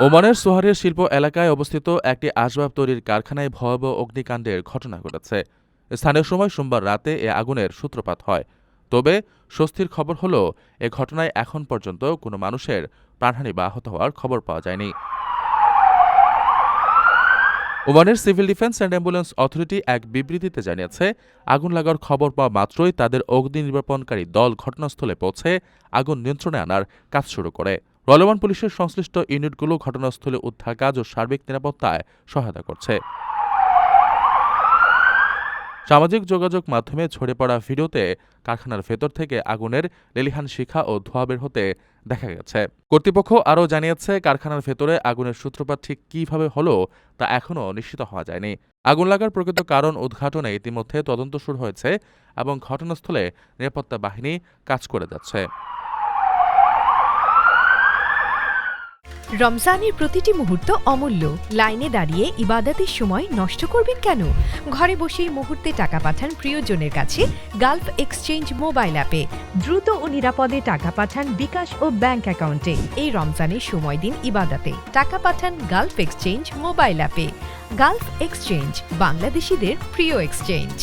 ওমানের সোহারের শিল্প এলাকায় অবস্থিত একটি আসবাব তৈরির কারখানায় ভয়াবহ অগ্নিকাণ্ডের ঘটনা ঘটেছে। স্থানীয় সময় সোমবার রাতে এ আগুনের সূত্রপাত হয়। তবে স্বস্তির খবর হলো, এ ঘটনায় এখন পর্যন্ত কোনো মানুষের প্রাণহানি বা আহত হওয়ার খবর পাওয়া যায়নি। ওমানের civil defence and ambulance authority এক বিবৃতিতে জানিয়েছে, আগুন লাগার খবর পাওয়া মাত্রই তাদের অগ্নি নির্বাপনকারী দল ঘটনাস্থলে পৌঁছে আগুন নিয়ন্ত্রণে আনার কাজ শুরু করে। রলমান পুলিশের সংশ্লিষ্ট ইউনিটগুলো ঘটনাস্থলে উদ্ধার কাজ ও সার্বিক নিরাপত্তায় সহায়তা করছে। সামাজিক যোগাযোগ মাধ্যমে ছড়ে পড়া ভিডিওতে কারখানার ভেতর থেকে আগুনের লেলিহান শিখা ও ধোঁয়া বের হতে দেখা গেছে। কর্তৃপক্ষ আরও জানিয়েছে, কারখানার ভেতরে আগুনের সূত্রপাত ঠিক কীভাবে হলো তা এখনও নিশ্চিত হওয়া যায়নি। আগুন লাগার প্রকৃত কারণ উদ্ঘাটনে ইতিমধ্যে তদন্ত শুরু হয়েছে এবং ঘটনাস্থলে নিরাপত্তা বাহিনী কাজ করে যাচ্ছে। রমজানের প্রতিটি মুহূর্ত অমূল্য। লাইনে দাঁড়িয়ে ইবাদতের সময় নষ্ট করবেন কেন? ঘরে বসেই মুহূর্তে টাকা পাঠান প্রিয়জনের কাছে গালফ এক্সচেঞ্জ মোবাইল অ্যাপে। দ্রুত ও নিরাপদে টাকা পাঠান বিকাশ ও ব্যাংক অ্যাকাউন্টে। এই রমজানের সময় দিন ইবাদতে, টাকা পাঠান গালফ এক্সচেঞ্জ মোবাইল অ্যাপে। গালফ এক্সচেঞ্জ, বাংলাদেশিদের প্রিয় এক্সচেঞ্জ।